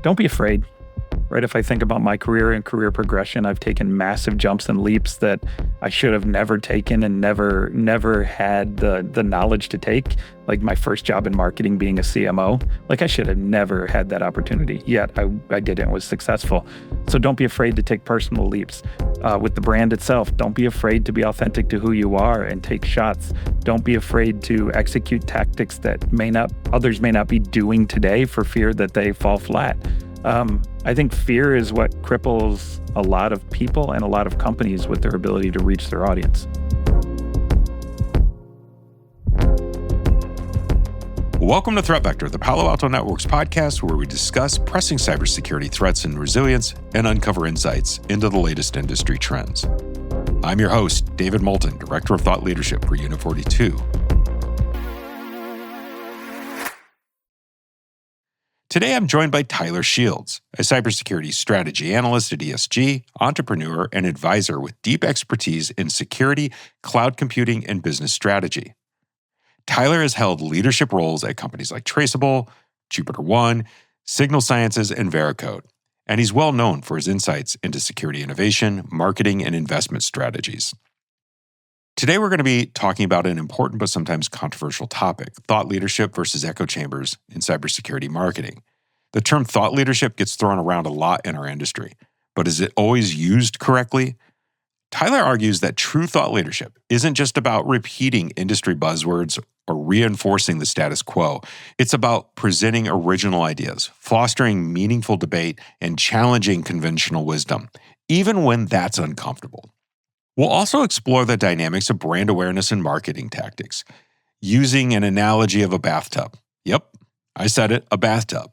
don't be afraid. Right? If I think about my career and career progression, I've taken massive jumps and leaps that I should have never taken and never had the knowledge to take. Like my first job in marketing being a CMO, like I should have never had that opportunity. Yet I did it and was successful. So don't be afraid to take personal leaps. With the brand itself, don't be afraid to be authentic to who you are and take shots. Don't be afraid to execute tactics that others may not be doing today for fear that they fall flat. I think fear is what cripples a lot of people and a lot of companies with their ability to reach their audience. Welcome to Threat Vector, the Palo Alto Network's podcast where we discuss pressing cybersecurity threats and resilience and uncover insights into the latest industry trends. I'm your host, David Moulton, Director of Thought Leadership for Unit 42. Today, I'm joined by Tyler Shields, a cybersecurity strategy analyst at ESG, entrepreneur, and advisor with deep expertise in security, cloud computing, and business strategy. Tyler has held leadership roles at companies like Traceable, Jupiter One, Signal Sciences, and Veracode, and he's well known for his insights into security innovation, marketing, and investment strategies. Today, we're going to be talking about an important but sometimes controversial topic, thought leadership versus echo chambers in cybersecurity marketing. The term thought leadership gets thrown around a lot in our industry, but is it always used correctly? Tyler argues that true thought leadership isn't just about repeating industry buzzwords or reinforcing the status quo. It's about presenting original ideas, fostering meaningful debate, and challenging conventional wisdom, even when that's uncomfortable. We'll also explore the dynamics of brand awareness and marketing tactics, using an analogy of a bathtub. Yep, I said it, a bathtub,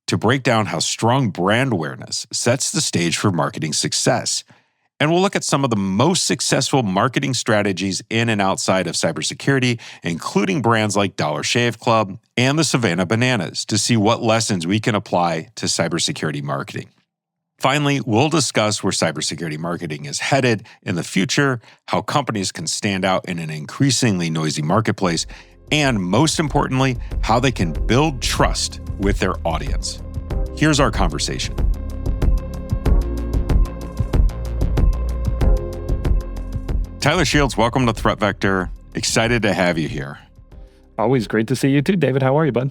to break down how strong brand awareness sets the stage for marketing success. And we'll look at some of the most successful marketing strategies in and outside of cybersecurity, including brands like Dollar Shave Club and the Savannah Bananas, to see what lessons we can apply to cybersecurity marketing. Finally, we'll discuss where cybersecurity marketing is headed in the future, how companies can stand out in an increasingly noisy marketplace, and most importantly, how they can build trust with their audience. Here's our conversation. Tyler Shields, welcome to Threat Vector. Excited to have you here. Always great to see you too, David. How are you, bud?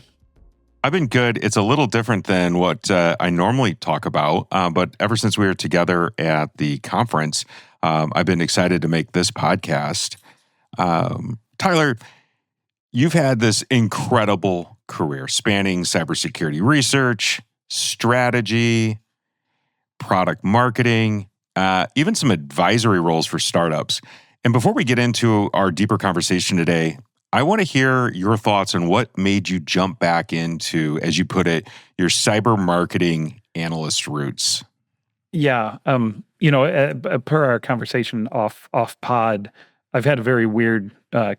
I've been good. It's a little different than what I normally talk about, but ever since we were together at the conference, I've been excited to make this podcast. Tyler, you've had this incredible career spanning cybersecurity research, strategy, product marketing, even some advisory roles for startups. And before we get into our deeper conversation today, I want to hear your thoughts on what made you jump back into, as you put it, your cyber marketing analyst roots. Yeah. Per our conversation off pod, I've had a very weird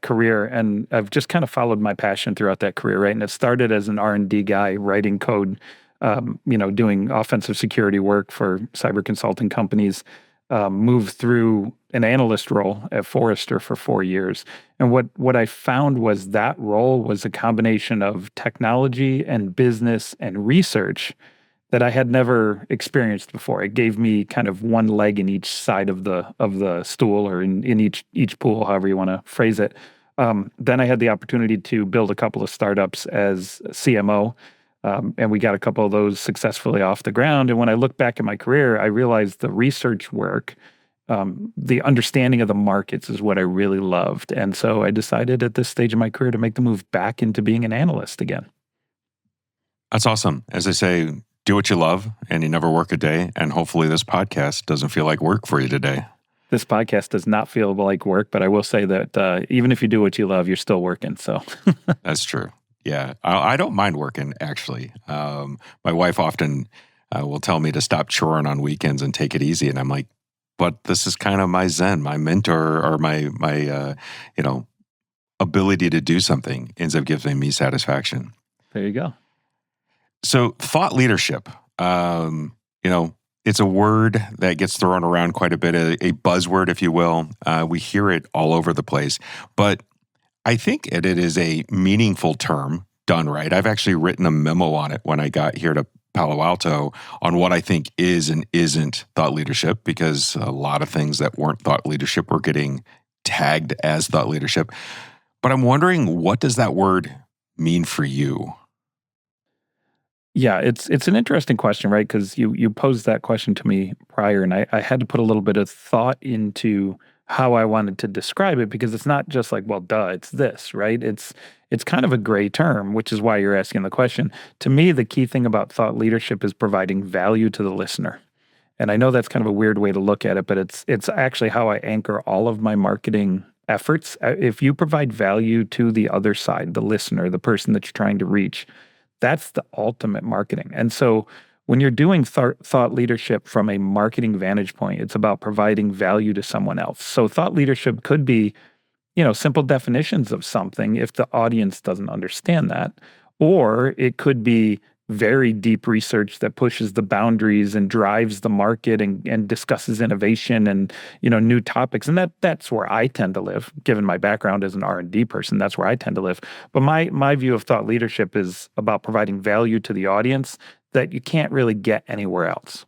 career, and I've just kind of followed my passion throughout that career, right? And it started as an R&D guy writing code, doing offensive security work for cyber consulting companies, moved through an analyst role at Forrester for 4 years. And what I found was that role was a combination of technology and business and research that I had never experienced before. It gave me kind of one leg in each side of the stool, or in each pool, however you want to phrase it. Then I had the opportunity to build a couple of startups as CMO, and we got a couple of those successfully off the ground. And when I look back at my career, I realized the research work, the understanding of the markets is what I really loved. And so I decided at this stage of my career to make the move back into being an analyst again. That's awesome. As I say, do what you love and you never work a day. And hopefully this podcast doesn't feel like work for you today. This podcast does not feel like work, but I will say that even if you do what you love, you're still working. So That's true. Yeah, I don't mind working, actually. My wife often will tell me to stop choring on weekends and take it easy. And I'm like, but this is kind of my zen, my mentor, or my ability to do something ends up giving me satisfaction. There you go. So thought leadership, it's a word that gets thrown around quite a bit, a buzzword, if you will. We hear it all over the place, but I think it is a meaningful term done right. I've actually written a memo on it when I got here to Palo Alto on what I think is and isn't thought leadership, because a lot of things that weren't thought leadership were getting tagged as thought leadership. But I'm wondering, what does that word mean for you? Yeah, it's an interesting question, right? Because you posed that question to me prior, and I had to put a little bit of thought into how I wanted to describe it because it's not just like, well, duh, it's this, right? It's kind of a gray term, which is why you're asking the question. To me, the key thing about thought leadership is providing value to the listener. And I know that's kind of a weird way to look at it, but it's actually how I anchor all of my marketing efforts. If you provide value to the other side, the listener, the person that you're trying to reach, that's the ultimate marketing. And so when you're doing thought leadership from a marketing vantage point, it's about providing value to someone else. So thought leadership could be, simple definitions of something if the audience doesn't understand that. Or it could be very deep research that pushes the boundaries and drives the market and discusses innovation and new topics. And that's where I tend to live, given my background as an R&D person. That's where I tend to live. But my view of thought leadership is about providing value to the audience that you can't really get anywhere else.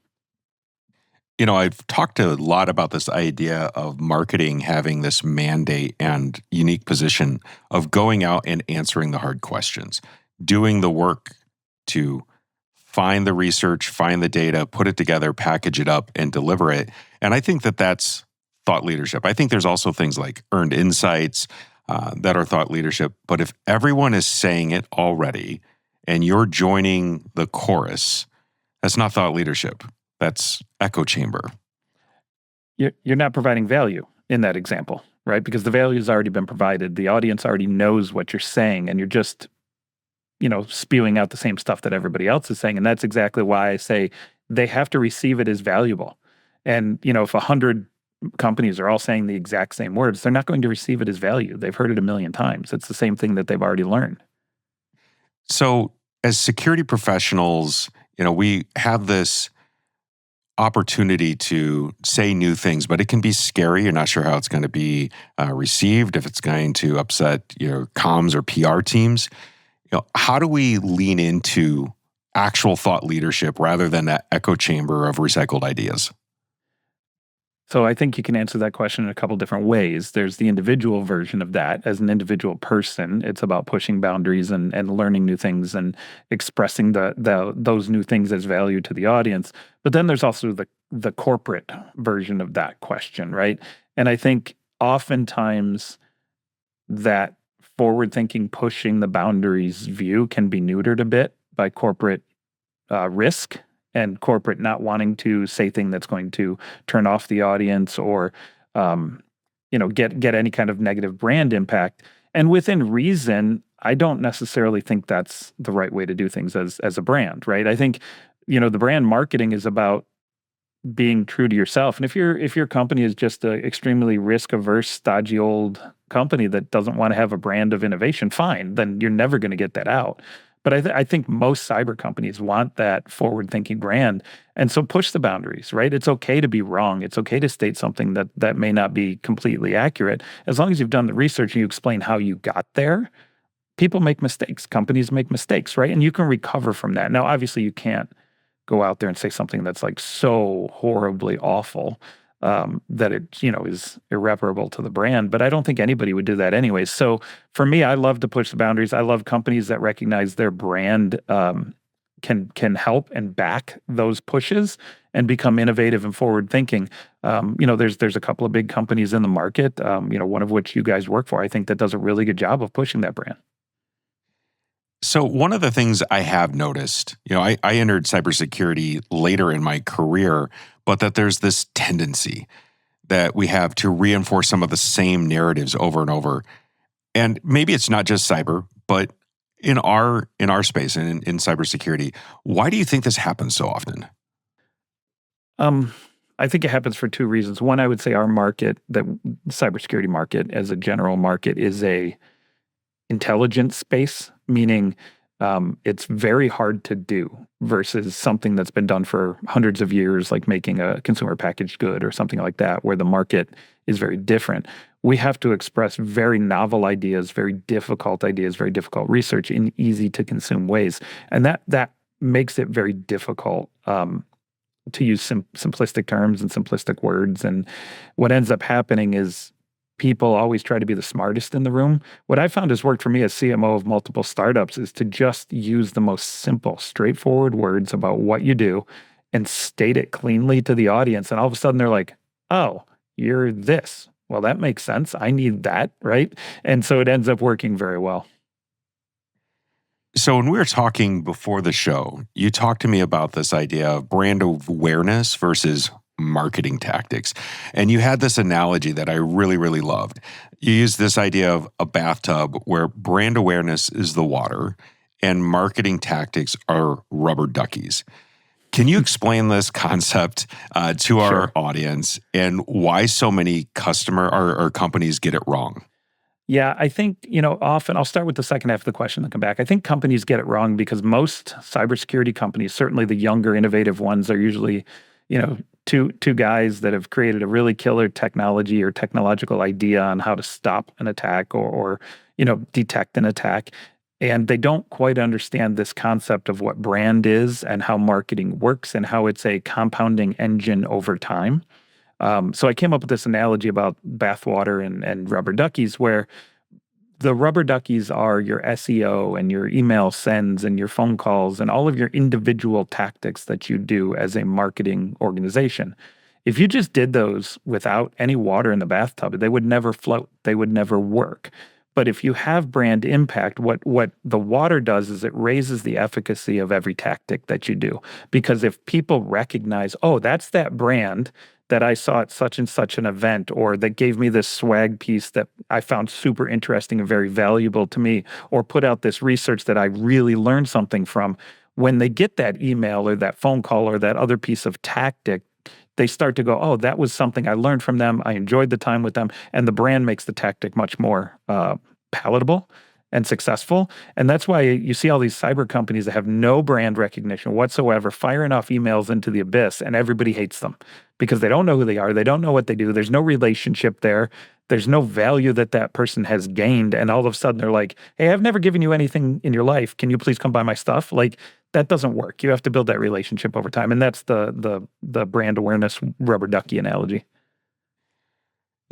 I've talked a lot about this idea of marketing having this mandate and unique position of going out and answering the hard questions, doing the work to find the research, find the data, put it together, package it up, and deliver it. And I think that that's thought leadership. I think there's also things like earned insights that are thought leadership. But if everyone is saying it already and you're joining the chorus, that's not thought leadership. That's echo chamber. You're not providing value in that example, right? Because the value has already been provided. The audience already knows what you're saying, and you're just spewing out the same stuff that everybody else is saying. And that's exactly why I say they have to receive it as valuable. And, if 100 companies are all saying the exact same words, they're not going to receive it as value. They've heard it a million times. It's the same thing that they've already learned. So as security professionals, we have this opportunity to say new things, but it can be scary. You're not sure how it's going to be received, if it's going to upset your comms or PR teams. How do we lean into actual thought leadership rather than that echo chamber of recycled ideas? So I think you can answer that question in a couple different ways. There's the individual version of that. As an individual person, it's about pushing boundaries and learning new things and expressing those new things as value to the audience. But then there's also the corporate version of that question, right? And I think oftentimes that forward-thinking, pushing the boundaries view can be neutered a bit by corporate risk and corporate not wanting to say thing that's going to turn off the audience or get any kind of negative brand impact. And within reason, I don't necessarily think that's the right way to do things as a brand, right? I think the brand marketing is about being true to yourself. And if your company is just an extremely risk averse, stodgy old company that doesn't want to have a brand of innovation, fine, then you're never going to get that out. But I think most cyber companies want that forward-thinking brand, and so push the boundaries, right? It's okay to be wrong. It's okay to state something that may not be completely accurate. As long as you've done the research and you explain how you got there, people make mistakes. Companies make mistakes, right? And you can recover from that. Now, obviously, you can't go out there and say something that's like so horribly awful that it is irreparable to the brand. But I don't think anybody would do that anyways. So for me, I love to push the boundaries. I love companies that recognize their brand can help and back those pushes and become innovative and forward thinking. There's a couple of big companies in the market. One of which you guys work for. I think that does a really good job of pushing that brand. So one of the things I have noticed, I entered cybersecurity later in my career, but that there's this tendency that we have to reinforce some of the same narratives over and over. And maybe it's not just cyber, but in our space and in cybersecurity, why do you think this happens so often? I think it happens for two reasons. One, I would say our market, the cybersecurity market as a general market, is a intelligence space, meaning it's very hard to do versus something that's been done for hundreds of years, like making a consumer packaged good or something like that, where the market is very different. We have to express very novel ideas, very difficult research in easy to consume ways. And that makes it very difficult to use simplistic terms and simplistic words. And what ends up happening is people always try to be the smartest in the room. What I found has worked for me as CMO of multiple startups is to just use the most simple, straightforward words about what you do and state it cleanly to the audience. And all of a sudden they're like, oh, you're this. Well, that makes sense. I need that, right? And so it ends up working very well. So when we were talking before the show, you talked to me about this idea of brand awareness versus marketing tactics. And you had this analogy that I really, really loved. You used this idea of a bathtub where brand awareness is the water and marketing tactics are rubber duckies. Can you explain this concept to our audience and why so many or companies get it wrong? Yeah, I think, often I'll start with the second half of the question and come back. I think companies get it wrong because most cybersecurity companies, certainly the younger, innovative ones, are usually, two guys that have created a really killer technology or technological idea on how to stop an attack or detect an attack. And they don't quite understand this concept of what brand is and how marketing works and how it's a compounding engine over time. So I came up with this analogy about bathwater and rubber duckies, where the rubber duckies are your SEO and your email sends and your phone calls and all of your individual tactics that you do as a marketing organization. If you just did those without any water in the bathtub, they would never float. They would never work. But if you have brand impact, what the water does is it raises the efficacy of every tactic that you do. Because if people recognize, oh, that's that brand that I saw at such and such an event, or that gave me this swag piece that I found super interesting and very valuable to me, or put out this research that I really learned something from, when they get that email or that phone call or that other piece of tactic, they start to go, oh, that was something I learned from them. I enjoyed the time with them. And the brand makes the tactic much more palatable and successful. And that's why you see all these cyber companies that have no brand recognition whatsoever, firing off emails into the abyss, and everybody hates them because they don't know who they are. They don't know what they do. There's no relationship there. There's no value that person has gained. And all of a sudden they're like, hey, I've never given you anything in your life. Can you please come buy my stuff? Like, that doesn't work. You have to build that relationship over time. And that's the brand awareness rubber ducky analogy.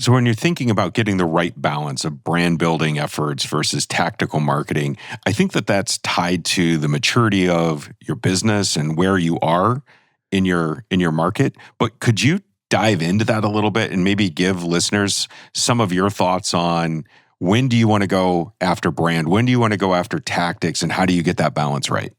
So when you're thinking about getting the right balance of brand building efforts versus tactical marketing, I think that's tied to the maturity of your business and where you are in your market. But could you dive into that a little bit and maybe give listeners some of your thoughts on when do you want to go after brand? When do you want to go after tactics, and how do you get that balance right?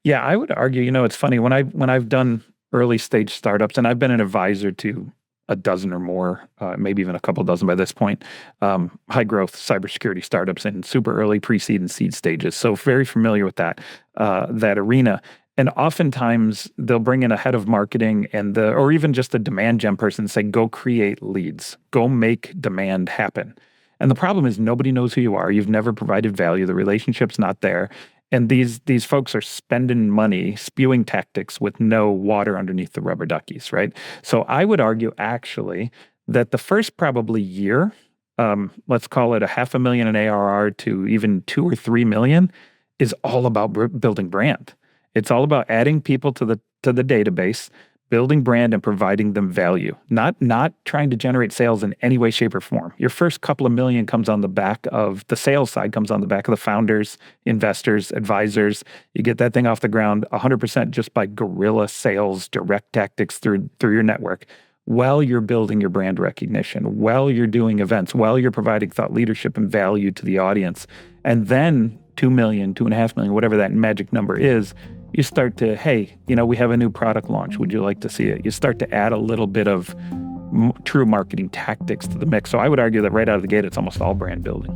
Yeah, I would argue, it's funny when I've done early stage startups, and I've been an advisor to a dozen or more, maybe even a couple dozen by this point, high growth cybersecurity startups in super early pre-seed and seed stages. So very familiar with that arena. And oftentimes they'll bring in a head of marketing or even just a demand gen person and say, go create leads, go make demand happen. And the problem is nobody knows who you are. You've never provided value. The relationship's not there. And these folks are spending money, spewing tactics with no water underneath the rubber duckies, right? So I would argue actually that the first probably year, let's call it $500,000 in ARR to even 2 or 3 million, is all about building brand. It's all about adding people to the database, building brand and providing them value, not trying to generate sales in any way, shape, or form. Your first couple of million comes on the back of the sales side, comes on the back of the founders, investors, advisors. You get that thing off the ground 100% just by guerrilla sales, direct tactics through your network, while you're building your brand recognition, while you're doing events, while you're providing thought leadership and value to the audience. And then 2 million, 2.5 million, whatever that magic number is, you start to, hey, we have a new product launch. Would you like to see it? You start to add a little bit of true marketing tactics to the mix. So I would argue that right out of the gate, it's almost all brand building.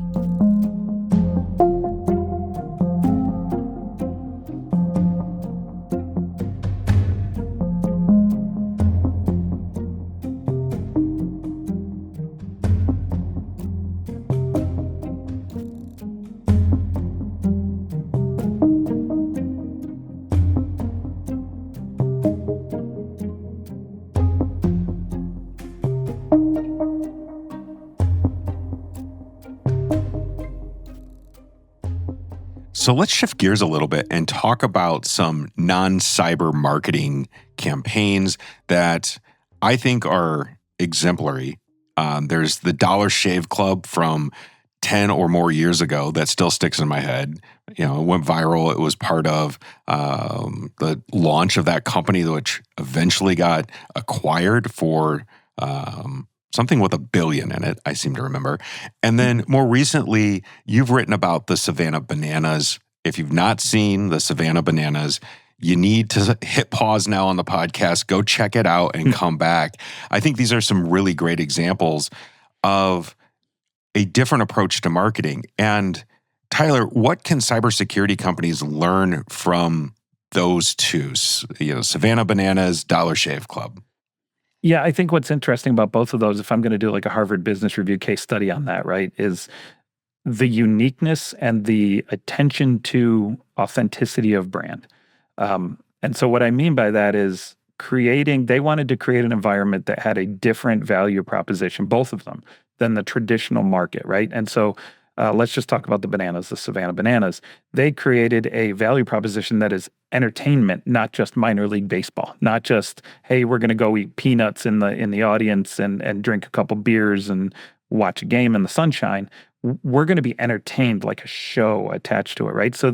So let's shift gears a little bit and talk about some non-cyber marketing campaigns that I think are exemplary. There's the Dollar Shave Club from 10 or more years ago that still sticks in my head. You know, it went viral. It was part of the launch of that company, which eventually got acquired for something with $1 billion in it, I seem to remember. And then more recently, you've written about the Savannah Bananas. If you've not seen the Savannah Bananas, you need to hit pause now on the podcast, go check it out and come back. I think these are some really great examples of a different approach to marketing. And Tyler, what can cybersecurity companies learn from those two? You know, Savannah Bananas, Dollar Shave Club. Yeah, I think what's interesting about both of those, if I'm going to do like a Harvard Business Review case study on that, right, is the uniqueness and the attention to authenticity of brand. And so what I mean by that is they wanted to create an environment that had a different value proposition, both of them, than the traditional market, right? And so let's just talk about the Savannah Bananas. They created a value proposition that is entertainment, not just minor league baseball, not just, hey, we're going to go eat peanuts in the audience and drink a couple beers and watch a game in the sunshine. We're going to be entertained like a show attached to it, right? So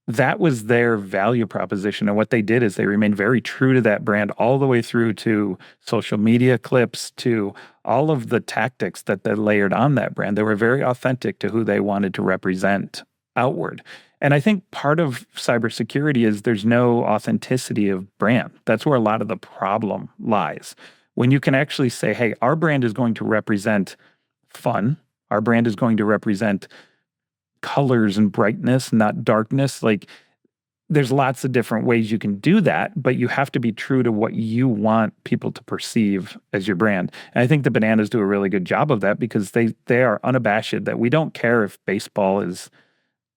that was their value proposition. And what they did is they remained very true to that brand all the way through to social media clips, to all of the tactics that they layered on that brand. They were very authentic to who they wanted to represent outward. And I think part of cybersecurity is there's no authenticity of brand. That's where a lot of the problem lies. When you can actually say, hey, our brand is going to represent fun, our brand is going to represent colors and brightness, not darkness. Like, there's lots of different ways you can do that, but you have to be true to what you want people to perceive as your brand. And I think the Bananas do a really good job of that because they are unabashed that we don't care if baseball is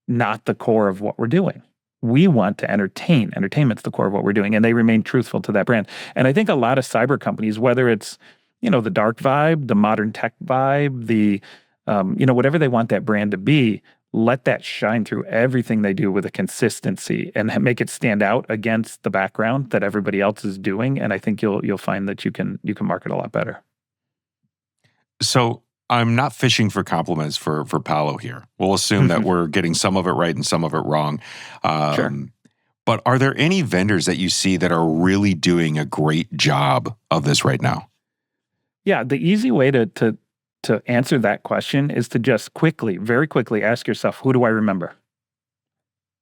not the core of what we're doing. We want to entertain. Entertainment's the core of what we're doing, and they remain truthful to that brand. And I think a lot of cyber companies, whether it's, you know, the dark vibe, the modern tech vibe, the whatever they want that brand to be, let that shine through everything they do with a consistency and make it stand out against the background that everybody else is doing. And I think you'll find that you can market a lot better. So I'm not fishing for compliments for Paolo here. We'll assume that we're getting some of it right and some of it wrong. Sure. But are there any vendors that you see that are really doing a great job of this right now? Yeah, the easy way to answer that question is to just very quickly ask yourself, who do I remember?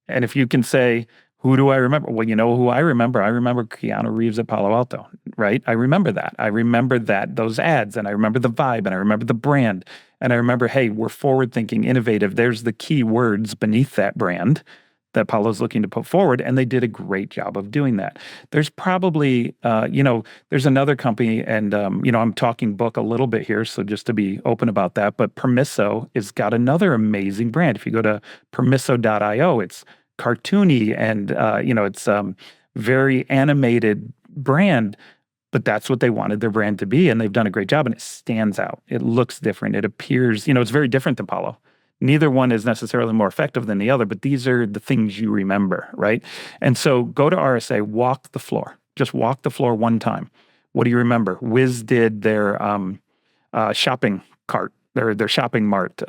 And if you can say, who do I remember? Well, you know who I remember? I remember Keanu Reeves at Palo Alto, right? I remember that. I remember those ads, and I remember the vibe, and I remember the brand. And I remember, hey, we're forward-thinking, innovative. There's the key words beneath that brand that Palo's looking to put forward, and they did a great job of doing that. There's probably, there's another company, and, I'm talking book a little bit here, so just to be open about that, but Permisso has got another amazing brand. If you go to permisso.io, it's cartoony and, it's very animated brand, but that's what they wanted their brand to be, and they've done a great job, and it stands out. It looks different. It appears, it's very different than Palo. Neither one is necessarily more effective than the other, but these are the things you remember, right? And so go to RSA, walk the floor. Just walk the floor one time. What do you remember? Wiz did their shopping cart, their shopping mart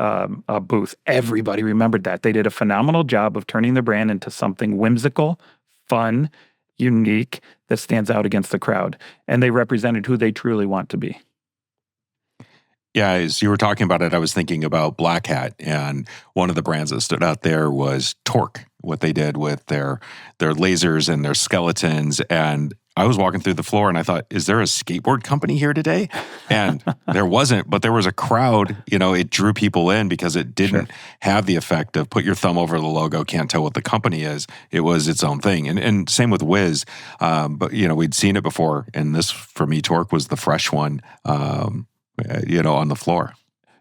booth. Everybody remembered that. They did a phenomenal job of turning their brand into something whimsical, fun, unique, that stands out against the crowd. And they represented who they truly want to be. Yeah, as you were talking about it, I was thinking about Black Hat, and one of the brands that stood out there was Torque, what they did with their lasers and their skeletons. And I was walking through the floor and I thought, is there a skateboard company here today? And there wasn't, but there was a crowd. It drew people in because it didn't have the effect of put your thumb over the logo, can't tell what the company is. It was its own thing. And same with Wiz. But, we'd seen it before. And this, for me, Torque was the fresh one. On the floor.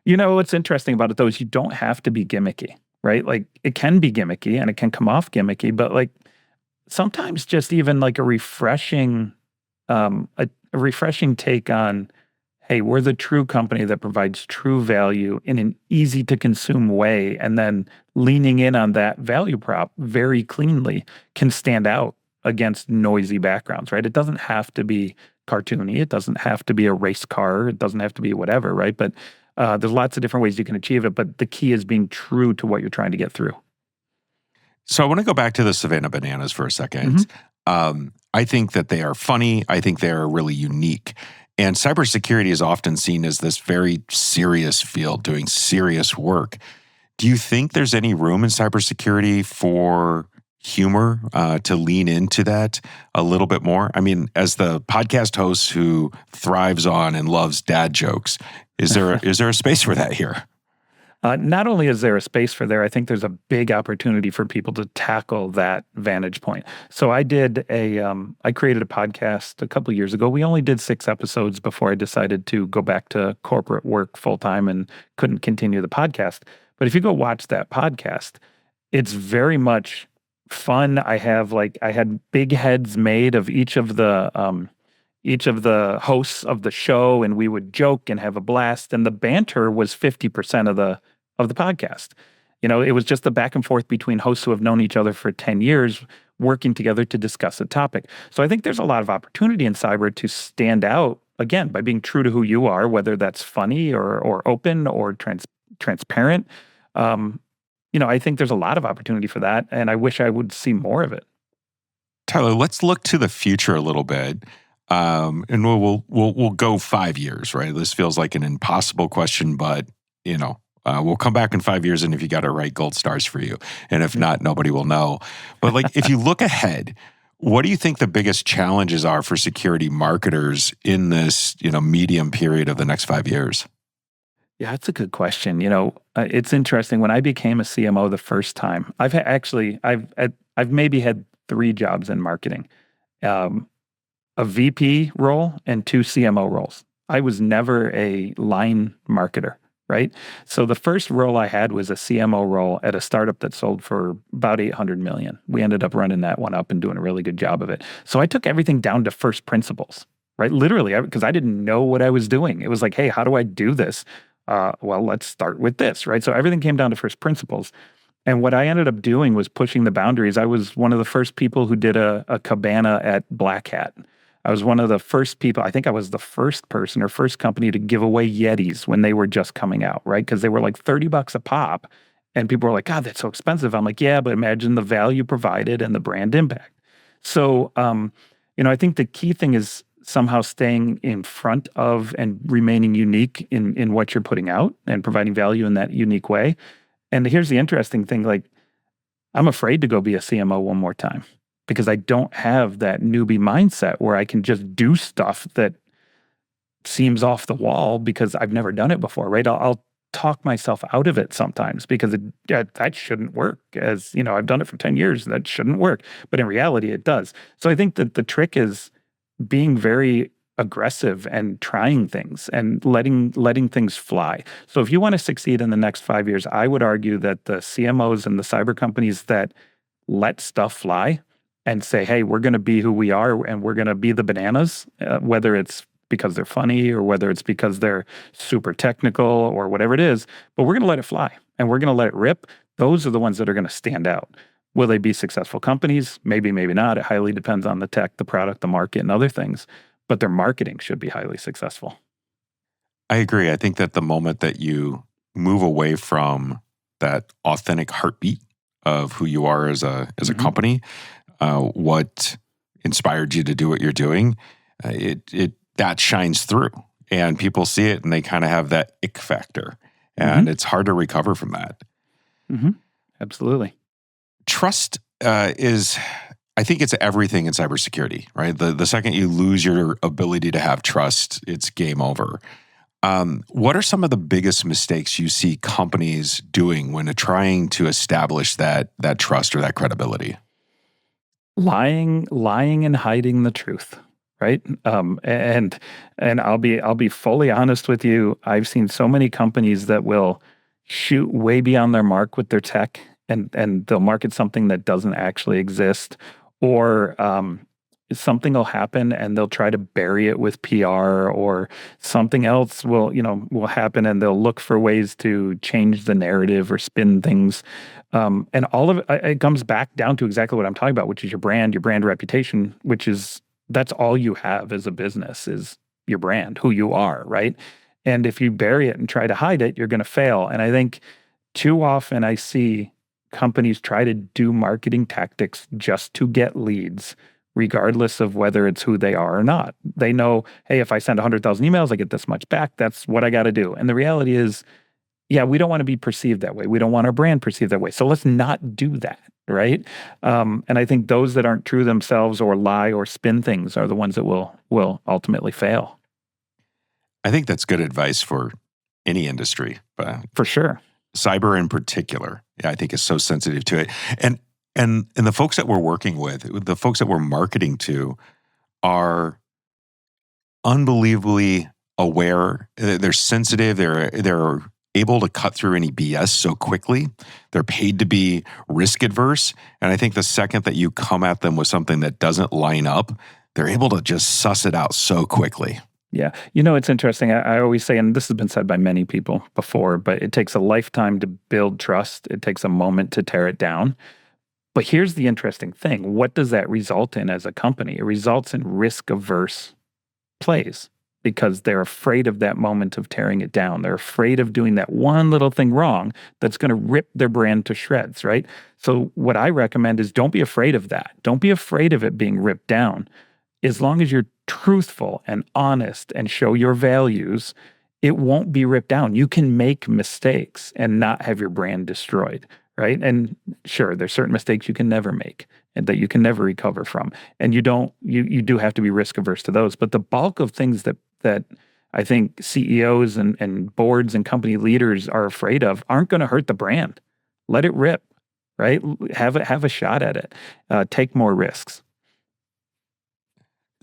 What's interesting about it, though, is you don't have to be gimmicky, right? Like, it can be gimmicky and it can come off gimmicky, but like sometimes just even like a refreshing take on, hey, we're the true company that provides true value in an easy to consume way, and then leaning in on that value prop very cleanly can stand out against noisy backgrounds, right? It doesn't have to be cartoony. It doesn't have to be a race car. It doesn't have to be whatever, right? But there's lots of different ways you can achieve it. But the key is being true to what you're trying to get through. So I want to go back to the Savannah Bananas for a second. Mm-hmm. I think that they are funny. I think they are really unique. And cybersecurity is often seen as this very serious field doing serious work. Do you think there's any room in cybersecurity for humor to lean into that a little bit more? I mean, as the podcast host who thrives on and loves dad jokes, is there a space for that here? Not only is there a space for there, I think there's a big opportunity for people to tackle that vantage point. So I created a podcast a couple of years ago. We only did 6 episodes before I decided to go back to corporate work full time and couldn't continue the podcast. But if you go watch that podcast, it's very much fun. I had big heads made of each of the hosts of the show, and we would joke and have a blast. And the banter was 50% of the podcast. It was just the back and forth between hosts who have known each other for 10 years working together to discuss a topic. So I think there's a lot of opportunity in cyber to stand out, again, by being true to who you are, whether that's funny or open or transparent. I think there's a lot of opportunity for that, and I wish I would see more of it. Tyler, let's look to the future a little bit. And we'll go 5 years, right? This feels like an impossible question, but we'll come back in 5 years, and if you got it right, gold stars for you. And if not, nobody will know. But if you look ahead, what do you think the biggest challenges are for security marketers in this medium period of the next 5 years? Yeah, that's a good question. It's interesting. When I became a CMO the first time, I've maybe had 3 jobs in marketing. A VP role and 2 CMO roles. I was never a line marketer, right? So the first role I had was a CMO role at a startup that sold for about $800 million. We ended up running that one up and doing a really good job of it. So I took everything down to first principles, right? Literally, because I didn't know what I was doing. It was like, hey, how do I do this? Well, let's start with this, right? So everything came down to first principles. And what I ended up doing was pushing the boundaries. I was one of the first people who did a cabana at Black Hat. I was one of the first people, I think I was the first person or first company to give away Yetis when they were just coming out, right? Because they were like $30 a pop. And people were like, God, that's so expensive. I'm like, yeah, but imagine the value provided and the brand impact. So, I think the key thing is somehow staying in front of and remaining unique in what you're putting out and providing value in that unique way. And here's the interesting thing, I'm afraid to go be a CMO one more time because I don't have that newbie mindset where I can just do stuff that seems off the wall because I've never done it before, right? I'll talk myself out of it sometimes because that shouldn't work. As I've done it for 10 years, that shouldn't work. But in reality, it does. So I think that the trick is being very aggressive and trying things and letting things fly. So if you want to succeed in the next 5 years, I would argue that the CMOs and the cyber companies that let stuff fly and say, hey, we're going to be who we are and we're going to be the bananas, whether it's because they're funny or whether it's because they're super technical or whatever it is, but we're going to let it fly and we're going to let it rip. Those are the ones that are going to stand out. Will they be successful companies? Maybe, maybe not. It highly depends on the tech, the product, the market, and other things. But their marketing should be highly successful. I agree. I think that the moment that you move away from that authentic heartbeat of who you are as a company, what inspired you to do what you're doing, that shines through, and people see it, and they kind of have that ick factor, and it's hard to recover from that. Absolutely. Trust is, I think it's everything in cybersecurity, right? The second you lose your ability to have trust, it's game over. What are some of the biggest mistakes you see companies doing when trying to establish that trust or that credibility? Lying and hiding the truth, right? And I'll be fully honest with you. I've seen so many companies that will shoot way beyond their mark with their tech, and they'll market something that doesn't actually exist, or something will happen and they'll try to bury it with PR, or something else will happen and they'll look for ways to change the narrative or spin things. And all of it comes back down to exactly what I'm talking about, which is your brand reputation, that's all you have as a business is your brand, who you are, right? And if you bury it and try to hide it, you're going to fail. And I think too often I see companies try to do marketing tactics just to get leads, regardless of whether it's who they are or not. They know, hey, if I send 100,000 emails, I get this much back. That's what I got to do. And the reality is, yeah, we don't want to be perceived that way. We don't want our brand perceived that way. So let's not do that, right? And I think those that aren't true themselves or lie or spin things are the ones that will ultimately fail. I think that's good advice for any industry, but For sure. cyber in particular, I think is so sensitive to it. And the folks that we're working with, the folks that we're marketing to, are unbelievably aware. They're sensitive. They're able to cut through any BS so quickly. They're paid to be risk adverse. And I think the second that you come at them with something that doesn't line up, they're able to just suss it out so quickly. Yeah. It's interesting. I always say, and this has been said by many people before, but it takes a lifetime to build trust. It takes a moment to tear it down. But here's the interesting thing. What does that result in as a company? It results in risk-averse plays because they're afraid of that moment of tearing it down. They're afraid of doing that one little thing wrong that's going to rip their brand to shreds, right? So what I recommend is don't be afraid of that. Don't be afraid of it being ripped down. As long as you're truthful and honest and show your values, it won't be ripped down. You can make mistakes and not have your brand destroyed, right? And sure, there's certain mistakes you can never make and that you can never recover from. And you do have to be risk averse to those. But the bulk of things that I think CEOs and boards and company leaders are afraid of aren't going to hurt the brand. Let it rip, right? Have a shot at it. Take more risks.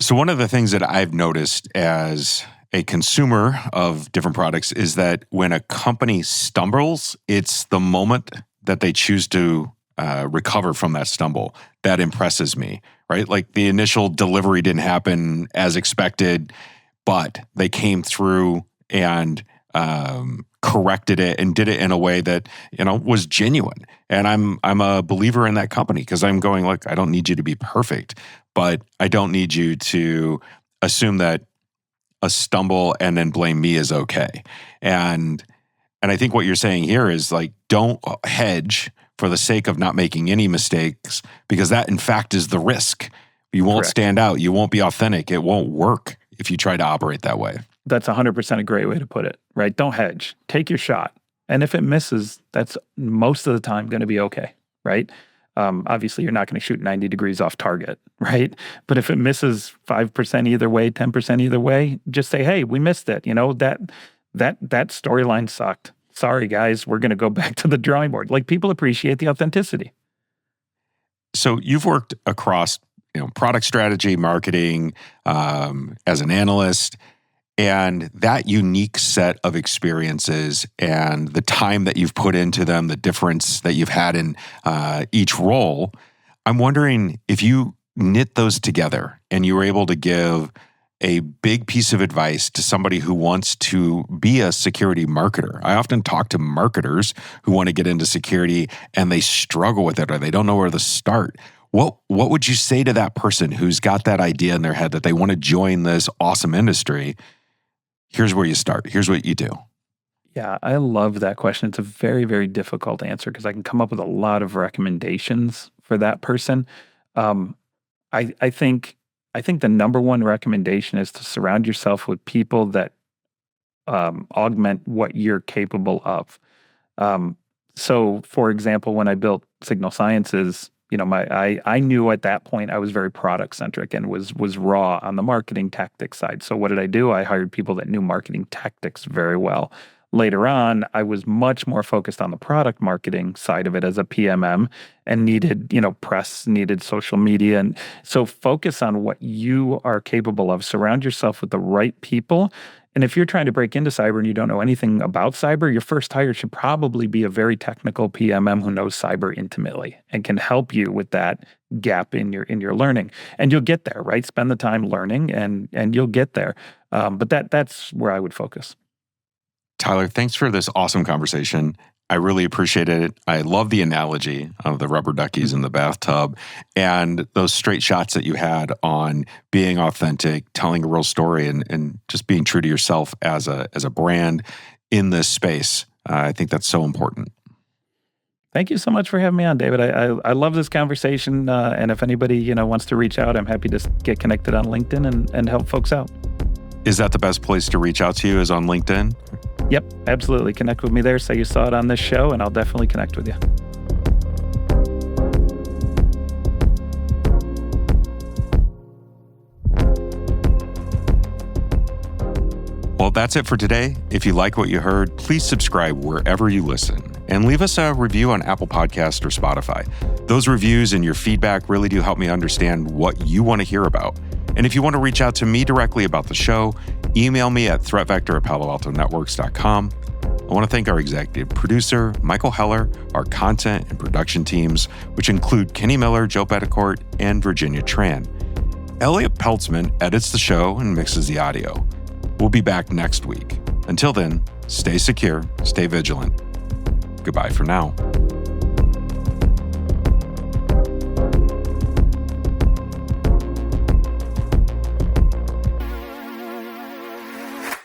So one of the things that I've noticed as a consumer of different products is that when a company stumbles, it's the moment that they choose to recover from that stumble that impresses me, right? Like the initial delivery didn't happen as expected, but they came through and corrected it and did it in a way that was genuine. And I'm a believer in that company because I'm going, look, I don't need you to be perfect, but I don't need you to assume that a stumble and then blame me is okay. And I think what you're saying here is like, don't hedge for the sake of not making any mistakes, because that in fact is the risk. You won't Correct. stand out. You won't be authentic. It won't work if you try to operate that way. That's 100% a great way to put it, right? Don't hedge. Take your shot. And if it misses, that's most of the time going to be okay, right? Obviously, you're not going to shoot 90 degrees off target, right? But if it misses 5% either way, 10% either way, just say, hey, we missed it. That storyline sucked. Sorry, guys, we're going to go back to the drawing board. Like, people appreciate the authenticity. So you've worked across product strategy, marketing, as an analyst. And that unique set of experiences and the time that you've put into them, the difference that you've had in each role, I'm wondering if you knit those together and you were able to give a big piece of advice to somebody who wants to be a security marketer. I often talk to marketers who want to get into security and they struggle with it or they don't know where to start. What would you say to that person who's got that idea in their head that they want to join this awesome industry? Here's where you start. Here's what you do. Yeah, I love that question. It's a very, very difficult answer because I can come up with a lot of recommendations for that person. I think the number one recommendation is to surround yourself with people that augment what you're capable of. So, for example, when I built Signal Sciences, I knew at that point I was very product centric and was raw on the marketing tactics side. So what did I do? I hired people that knew marketing tactics very well, Later on, I was much more focused on the product marketing side of it as a PMM and needed, press, needed social media. And so focus on what you are capable of. Surround yourself with the right people. And if you're trying to break into cyber and you don't know anything about cyber, your first hire should probably be a very technical PMM who knows cyber intimately and can help you with that gap in your learning. And you'll get there, right? Spend the time learning and you'll get there. But that's where I would focus. Tyler, thanks for this awesome conversation. I really appreciate it. I love the analogy of the rubber duckies in the bathtub and those straight shots that you had on being authentic, telling a real story, and just being true to yourself as a brand in this space. I think that's so important. Thank you so much for having me on, David. I love this conversation. And if anybody wants to reach out, I'm happy to get connected on LinkedIn and help folks out. Is that the best place to reach out to you, is on LinkedIn? Yep, absolutely. Connect with me there. Say you saw it on this show, and I'll definitely connect with you. Well, that's it for today. If you like what you heard, please subscribe wherever you listen and leave us a review on Apple Podcasts or Spotify. Those reviews and your feedback really do help me understand what you want to hear about. And if you want to reach out to me directly about the show, email me at threatvector@paloaltonetworks.com. I want to thank our executive producer, Michael Heller, our content and production teams, which include Kenny Miller, Joe Betticourt, and Virginia Tran. Elliot Peltzman edits the show and mixes the audio. We'll be back next week. Until then, stay secure, stay vigilant. Goodbye for now.